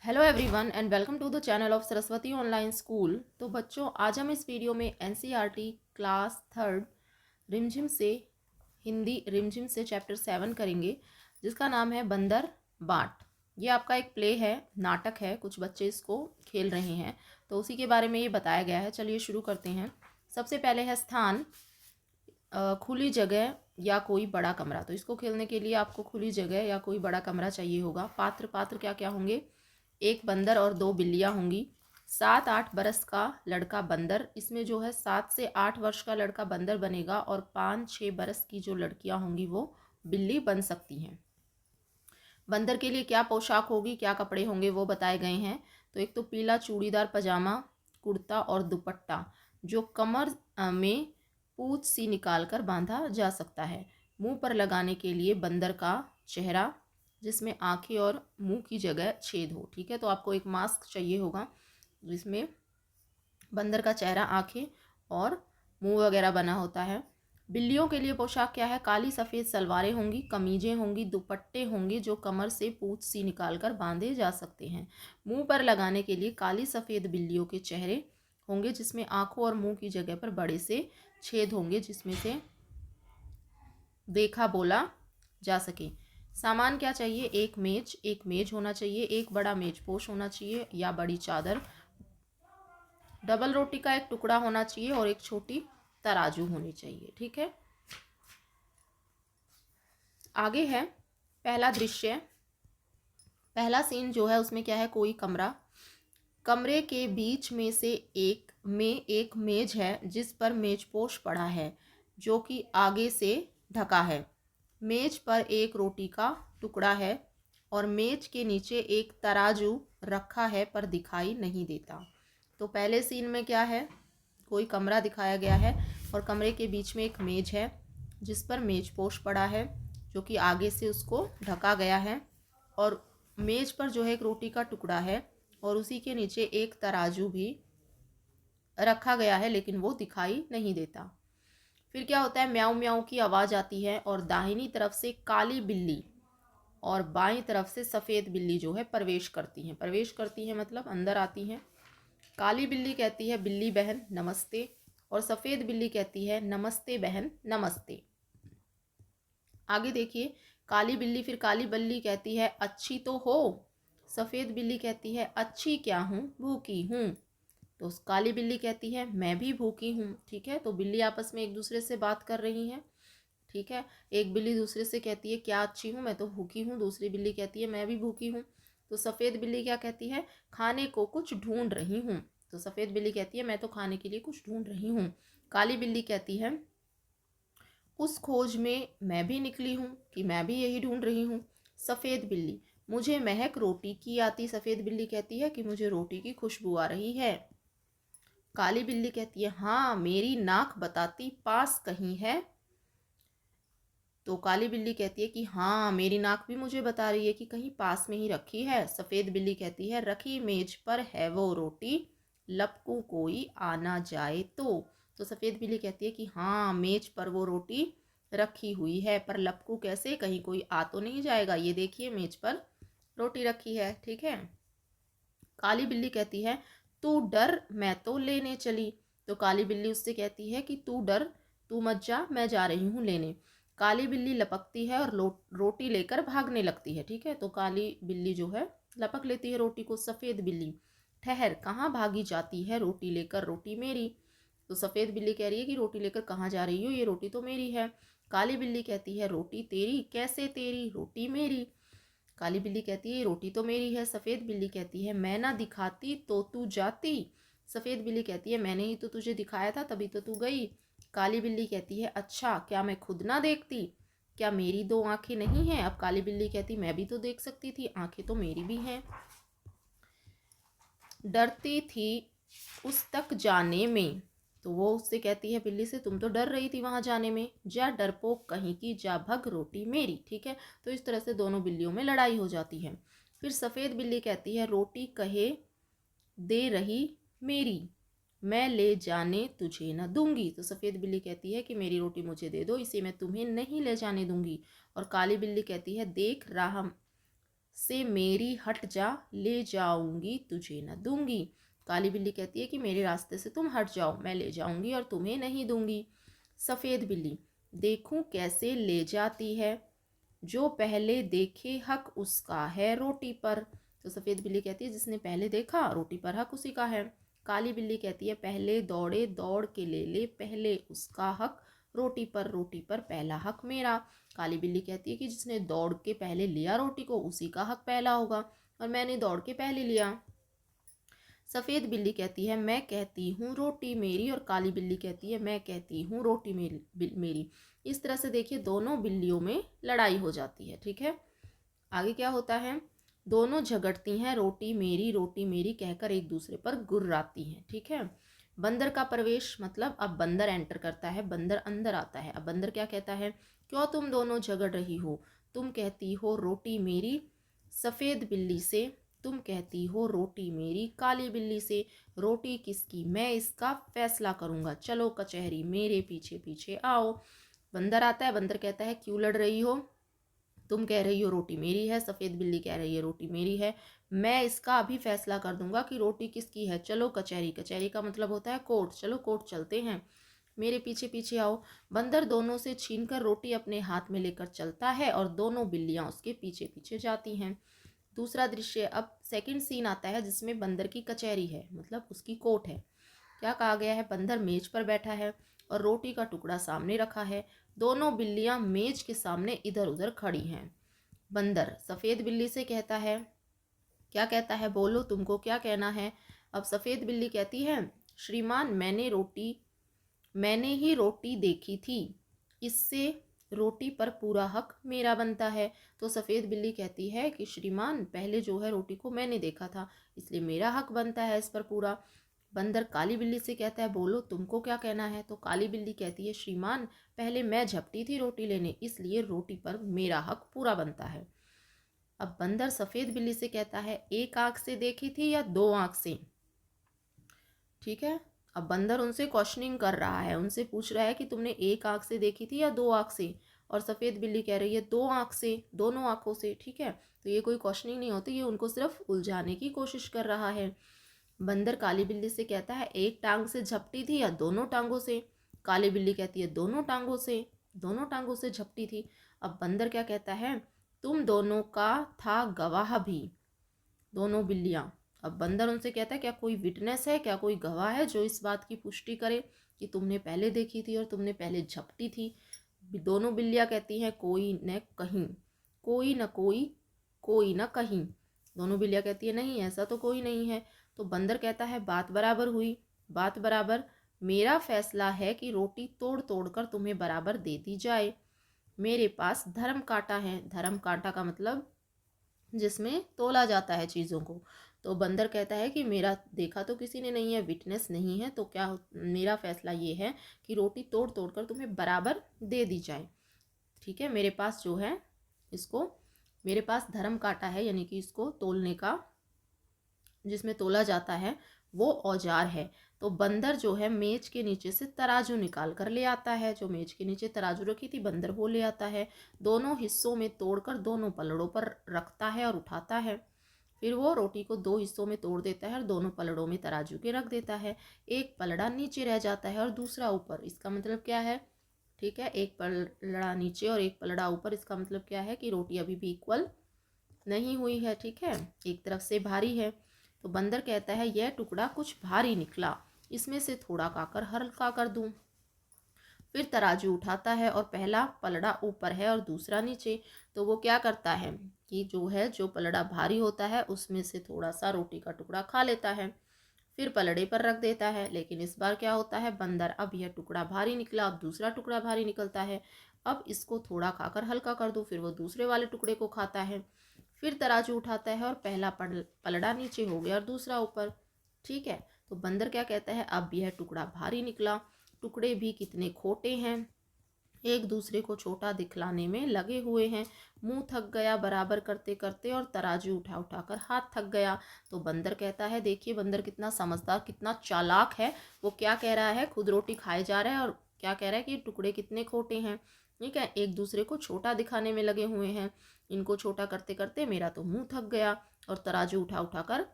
Hello everyone and welcome to the channel of Saraswati online school. तो बच्चों, आज हम इस वीडियो में एनसीईआरटी क्लास थर्ड रिमझिम से हिंदी रिमझिम से चैप्टर 7 करेंगे, जिसका नाम है बंदर बाट। ये आपका एक प्ले है, नाटक है, कुछ बच्चे इसको खेल रहे हैं, तो उसी के बारे में ये बताया गया है। चलिए शुरू करते हैं। सबसे पहले है स्थान, खुली जगह या कोई बड़ा कमरा। तो इसको खेलने के लिए आपको खुली जगह या कोई बड़ा कमरा चाहिए होगा। पात्र क्या क्या होंगे? एक बंदर और दो बिल्लियाँ होंगी। 7-8 बरस का लड़का बंदर, इसमें जो है 7 से 8 वर्ष का लड़का बंदर बनेगा और 5-6 बरस की जो लड़कियां होंगी वो बिल्ली बन सकती हैं। बंदर के लिए क्या पोशाक होगी, क्या कपड़े होंगे, वो बताए गए हैं। तो एक तो पीला चूड़ीदार पजामा, कुर्ता और दुपट्टा, जो कमर में पूंछ सी निकाल कर बांधा जा सकता है। मुंह पर लगाने के लिए बंदर का चेहरा, जिसमें आंखें और मुंह की जगह छेद हो। ठीक है, तो आपको एक मास्क चाहिए होगा जिसमें बंदर का चेहरा, आंखें और मुंह वगैरह बना होता है। बिल्लियों के लिए पोशाक क्या है? काली सफ़ेद सलवारें होंगी, कमीजें होंगी, दुपट्टे होंगे जो कमर से पूंछ सी निकाल कर बांधे जा सकते हैं। मुंह पर लगाने के लिए काली सफ़ेद बिल्लियों के चेहरे होंगे, जिसमें आंखों और मुंह की जगह पर बड़े से छेद होंगे, जिसमें से देखा बोला जा सके। सामान क्या चाहिए? एक मेज होना चाहिए, एक बड़ा मेज पोश होना चाहिए या बड़ी चादर, डबल रोटी का एक टुकड़ा होना चाहिए और एक छोटी तराजू होनी चाहिए। ठीक है, आगे है पहला दृश्य। पहला सीन जो है उसमें क्या है? कोई कमरा, कमरे के बीच में से एक मेज है जिस पर मेजपोश पड़ा है, जो कि आगे से ढका है। मेज पर एक रोटी का टुकड़ा है और मेज के नीचे एक तराजू रखा है पर दिखाई नहीं देता। तो पहले सीन में क्या है? कोई कमरा दिखाया गया है और कमरे के बीच में एक मेज है जिस पर मेजपोश पड़ा है, जो कि आगे से उसको ढका गया है, और मेज पर जो है एक रोटी का टुकड़ा है और उसी के नीचे एक तराजू भी रखा गया है, लेकिन वो दिखाई नहीं देता। फिर क्या होता है? म्याऊं म्याऊं की आवाज़ आती है और दाहिनी तरफ से काली बिल्ली और बाईं तरफ से सफ़ेद बिल्ली जो है प्रवेश करती हैं। प्रवेश करती हैं मतलब अंदर आती हैं। काली बिल्ली कहती है बिल्ली बहन नमस्ते, और सफ़ेद बिल्ली कहती है नमस्ते बहन नमस्ते। आगे देखिए, काली बिल्ली कहती है अच्छी तो हो। सफ़ेद बिल्ली कहती है अच्छी क्या हूँ, भूखी हूँ। तो काली बिल्ली कहती है मैं भी भूखी हूँ। ठीक है, तो बिल्ली आपस में एक दूसरे से बात कर रही हैं। ठीक है, एक बिल्ली दूसरे से कहती है क्या अच्छी हूँ, मैं तो भूखी हूँ। दूसरी बिल्ली कहती है मैं भी भूखी हूँ। तो सफ़ेद बिल्ली क्या कहती है? खाने को कुछ ढूंढ रही हूँ। तो सफ़ेद बिल्ली कहती है मैं तो खाने के लिए कुछ ढूंढ रही हूँ। काली बिल्ली कहती है उस खोज में मैं भी निकली हूँ कि मैं भी यही ढूंढ रही हूँ। सफ़ेद बिल्ली मुझे महक रोटी की आती। सफ़ेद बिल्ली कहती है कि मुझे रोटी की खुशबू आ रही है। काली बिल्ली कहती है हाँ मेरी नाक बताती पास कहीं है। तो काली बिल्ली कहती है कि हाँ मेरी नाक भी मुझे बता रही है कि कहीं पास में ही रखी है। सफ़ेद बिल्ली कहती है रखी मेज पर है वो रोटी, लपकू कोई आना जाए तो सफ़ेद बिल्ली कहती है कि हाँ मेज पर वो रोटी रखी हुई है, पर लपकू कैसे? कहीं कोई आ तो नहीं जाएगा। ये देखिए मेज पर रोटी रखी है। ठीक है, काली बिल्ली कहती है तू डर मैं तो लेने चली। तो काली बिल्ली उससे कहती है कि तू डर, तू मत जा, मैं जा रही हूँ लेने। काली बिल्ली लपकती है और रोटी लेकर भागने लगती है। ठीक है, तो काली बिल्ली जो है लपक लेती है रोटी को। सफ़ेद बिल्ली ठहर, कहाँ भागी जाती है रोटी लेकर, रोटी मेरी। तो सफ़ेद बिल्ली कह रही है कि रोटी लेकर कहाँ जा रही हो, ये रोटी तो मेरी है। काली बिल्ली कहती है रोटी तेरी? कैसे तेरी, रोटी मेरी। काली बिल्ली कहती है रोटी तो मेरी है। सफ़ेद बिल्ली कहती है मैं ना दिखाती तो तू जाती। सफ़ेद बिल्ली कहती है मैंने ही तो तुझे दिखाया था तभी तो तू गई। काली बिल्ली कहती है अच्छा क्या मैं खुद ना देखती? क्या मेरी दो आंखें नहीं हैं? अब काली बिल्ली कहती मैं भी तो देख सकती थी, आंखें तो मेरी भी हैं। डरती थी उस तक जाने में। तो वो उससे कहती है बिल्ली से तुम तो डर रही थी वहां जाने में, जा डरपोक कहीं की, जा भग रोटी मेरी। ठीक है, तो इस तरह से दोनों बिल्लियों में लड़ाई हो जाती है। फिर सफ़ेद बिल्ली कहती है रोटी कहे दे रही मेरी, मैं ले जाने तुझे न दूंगी। तो सफ़ेद बिल्ली कहती है कि मेरी रोटी मुझे दे दो, इसे मैं तुम्हें नहीं ले जाने दूंगी। और काली बिल्ली कहती है देख राह से मेरी हट जा, ले जाऊंगी तुझे न दूंगी। काली बिल्ली कहती है कि मेरे रास्ते से तुम हट जाओ, मैं ले जाऊंगी और तुम्हें नहीं दूंगी। सफ़ेद बिल्ली, देखूं कैसे ले जाती है, जो पहले देखे हक उसका है रोटी पर। तो सफ़ेद बिल्ली कहती है जिसने पहले देखा रोटी पर हक उसी का है। काली बिल्ली कहती है पहले दौड़े दौड़ के ले ले पहले उसका हक रोटी पर पहला हक मेरा। काली बिल्ली कहती है कि जिसने दौड़ के पहले लिया रोटी को उसी का हक पहला होगा, और मैंने दौड़ के पहले लिया। सफ़ेद बिल्ली कहती है मैं कहती हूँ रोटी मेरी, और काली बिल्ली कहती है मैं कहती हूँ रोटी मेरी। इस तरह से देखिए दोनों बिल्लियों में लड़ाई हो जाती है। ठीक है, आगे क्या होता है, दोनों झगड़ती हैं रोटी मेरी कहकर एक दूसरे पर गुर्राती हैं। ठीक है, बंदर का प्रवेश मतलब अब बंदर एंटर करता है, बंदर अंदर आता है। अब बंदर क्या कहता है, क्यों तुम दोनों झगड़ रही हो, तुम कहती हो रोटी मेरी सफ़ेद बिल्ली से, तुम कहती हो रोटी मेरी काली बिल्ली से, रोटी किसकी मैं इसका फैसला करूँगा, चलो कचहरी मेरे पीछे पीछे आओ। बंदर आता है, बंदर कहता है क्यों लड़ रही हो, तुम कह रही हो रोटी मेरी है, सफ़ेद बिल्ली कह रही है रोटी मेरी है, मैं इसका अभी फैसला कर दूंगा कि रोटी किसकी है, चलो कचहरी। कचहरी का मतलब होता है कोर्ट, चलो कोर्ट चलते हैं, मेरे पीछे पीछे आओ। बंदर दोनों से छीनकर रोटी अपने हाथ में लेकर चलता है और दोनों बिल्लियाँ उसके पीछे पीछे जाती हैं। दूसरा दृश्य, अब सेकंड सीन आता है जिसमें बंदर की कचहरी है, मतलब उसकी कोर्ट है। क्या कहा गया है, बंदर मेज पर बैठा है और रोटी का टुकड़ा सामने रखा है, दोनों बिल्लियां मेज के सामने इधर उधर खड़ी हैं। बंदर सफ़ेद बिल्ली से कहता है, क्या कहता है, बोलो तुमको क्या कहना है। अब सफ़ेद बिल्ली कहती है श्रीमान मैंने ही रोटी देखी थी, इससे रोटी पर पूरा हक मेरा बनता है। तो सफ़ेद बिल्ली कहती है कि श्रीमान पहले जो है रोटी को मैंने देखा था, इसलिए मेरा हक बनता है इस पर पूरा। बंदर काली बिल्ली से कहता है बोलो तुमको क्या कहना है। तो काली बिल्ली कहती है श्रीमान पहले मैं झपटी थी रोटी लेने, इसलिए रोटी पर मेरा हक पूरा बनता है। अब बंदर सफ़ेद बिल्ली से कहता है एक आंख से देखी थी या दो आंख से। ठीक है, अब बंदर उनसे क्वेश्चनिंग कर रहा है, उनसे पूछ रहा है कि तुमने एक आंख से देखी थी या दो आंख से, और सफ़ेद बिल्ली कह रही है दो आंख से, दोनों आंखों से। ठीक है, तो ये कोई क्वेश्चनिंग नहीं होती, ये उनको सिर्फ उलझाने की कोशिश कर रहा है। बंदर काली बिल्ली से कहता है एक टांग से झपटी थी या दोनों टांगों से। काली बिल्ली कहती है दोनों टांगों से, दोनों टांगों से झपटी थी। अब बंदर क्या कहता है, तुम दोनों का था गवाह भी, दोनों बिल्लियां। अब बंदर उनसे कहता है क्या कोई विटनेस है, क्या कोई गवाह है जो इस बात की पुष्टि करे कि तुमने पहले देखी थी और तुमने पहले झपटी थी। दोनों बिल्लियां कहती हैं कोई न कहीं, कोई न कोई, कोई न कहीं। दोनों बिल्लियां कहती है नहीं ऐसा तो कोई नहीं है। तो बंदर कहता है बात बराबर हुई, बात बराबर, मेरा फैसला है कि रोटी तोड़ तोड़ कर तुम्हें बराबर दे दी जाए। मेरे पास धर्म कांटा है, धर्म कांटा का मतलब जिसमें तोला जाता है चीज़ों को। तो बंदर कहता है कि मेरा देखा तो किसी ने नहीं है, विटनेस नहीं है, तो क्या मेरा फैसला ये है कि रोटी तोड़ तोड़ कर तुम्हें बराबर दे दी जाए। ठीक है, मेरे पास जो है इसको, मेरे पास धर्म कांटा है, यानी कि इसको तोलने का, जिसमें तोला जाता है वो औजार है। तो बंदर जो है मेज के नीचे से तराजू निकाल कर ले आता है, जो मेज के नीचे तराजू रखी थी बंदर वो ले आता है, दोनों हिस्सों में तोड़कर दोनों पलड़ों पर रखता है और उठाता है। फिर वो रोटी को दो हिस्सों में तोड़ देता है और दोनों पलड़ों में तराजू के रख देता है। एक पलड़ा नीचे रह जाता है और दूसरा ऊपर। इसका मतलब क्या है, ठीक है, एक पलड़ा नीचे और एक पलड़ा ऊपर, इसका मतलब क्या है कि रोटी अभी भी इक्वल नहीं हुई है। ठीक है, एक तरफ से भारी है। तो बंदर कहता है यह टुकड़ा कुछ भारी निकला, इसमें से थोड़ा खाकर हल्का कर दूं। फिर तराजू उठाता है और पहला पलड़ा ऊपर है और दूसरा नीचे। तो वो क्या करता है कि जो पलड़ा भारी होता है उसमें से थोड़ा सा रोटी का टुकड़ा खा लेता है, फिर पलड़े पर रख देता है। लेकिन इस बार क्या होता है, बंदर अब यह टुकड़ा भारी निकला, अब दूसरा टुकड़ा भारी निकलता है, अब इसको थोड़ा खाकर हल्का कर दूं। फिर वो दूसरे वाले टुकड़े को खाता है, फिर तराजू उठाता है और पहला पलड़ा नीचे हो गया और दूसरा ऊपर। ठीक है, तो बंदर क्या कहता है, अब यह टुकड़ा भारी निकला, टुकड़े भी कितने खोटे हैं, एक दूसरे को छोटा दिखलाने में लगे हुए हैं, मुंह थक गया बराबर करते करते और तराजू उठा उठा कर हाथ थक गया। तो बंदर कहता है, देखिए बंदर कितना समझदार कितना चालाक है, वो क्या कह रहा है, खुद रोटी खाए जा रहा है और क्या कह रहा है कि टुकड़े कितने खोटे हैं। ठीक है, एक दूसरे को छोटा दिखाने में लगे हुए हैं। इनको छोटा करते करते मेरा तो मुंह थक गया और तराजू उठा उठा कर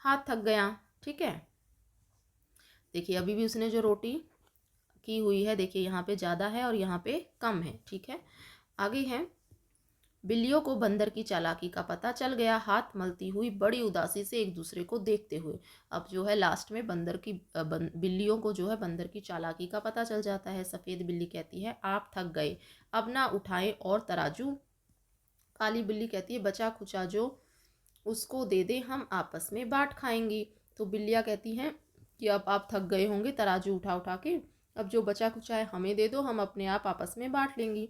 हाथ थक गया। ठीक है, देखिए अभी भी उसने जो रोटी की हुई है, देखिए यहाँ पे ज़्यादा है और यहाँ पे कम है। ठीक है, आगे है, बिल्लियों को बंदर की चालाकी का पता चल गया, हाथ मलती हुई बड़ी उदासी से एक दूसरे को देखते हुए। अब जो है लास्ट में बिल्लियों को जो है बंदर की चालाकी का पता चल जाता है। सफ़ेद बिल्ली कहती है आप थक गए, अब ना उठाएं और तराजू। काली बिल्ली कहती है बचा खुचा जो उसको दे दे, हम आपस में बांट खाएंगी। तो बिल्लियाँ कहती हैं कि अब आप थक गए होंगे तराजू उठा उठा के, अब जो बचा खुचा है हमें दे दो, हम अपने आप आपस में बांट लेंगी।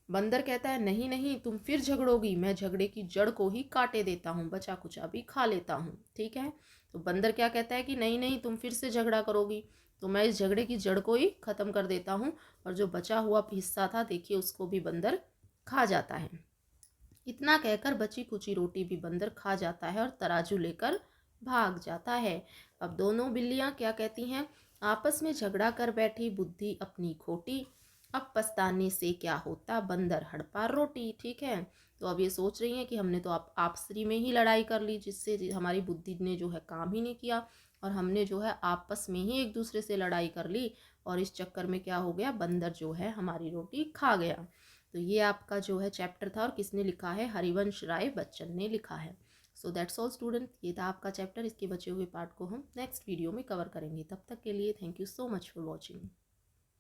बंदर कहता है नहीं नहीं, तुम फिर झगड़ोगी, मैं झगड़े की जड़ को ही काटे देता हूँ, बचा खुचा भी खा लेता हूँ। ठीक है, तो बंदर क्या कहता है कि नहीं नहीं, तुम फिर से झगड़ा करोगी तो मैं इस झगड़े की जड़ को ही ख़त्म कर देता हूँ। और जो बचा हुआ हिस्सा था देखिए उसको भी बंदर खा जाता है। इतना कहकर बची कुची रोटी भी बंदर खा जाता है और तराजू लेकर भाग जाता है। अब दोनों बिल्लियां क्या कहती हैं, आपस में झगड़ा कर बैठी बुद्धि अपनी खोटी, अब पछताने से क्या होता बंदर हड़पा रोटी। ठीक है, तो अब ये सोच रही हैं कि हमने तो आपसी में ही लड़ाई कर ली, जिससे हमारी बुद्धि ने जो है काम ही नहीं किया और हमने जो है आपस में ही एक दूसरे से लड़ाई कर ली और इस चक्कर में क्या हो गया, बंदर जो है हमारी रोटी खा गया। तो ये आपका जो है चैप्टर था और किसने लिखा है, हरिवंश राय बच्चन ने लिखा है। सो दैट्स ऑल स्टूडेंट, ये था आपका चैप्टर। इसके बचे हुए पार्ट को हम नेक्स्ट वीडियो में कवर करेंगे। तब तक के लिए thank you so much for watching.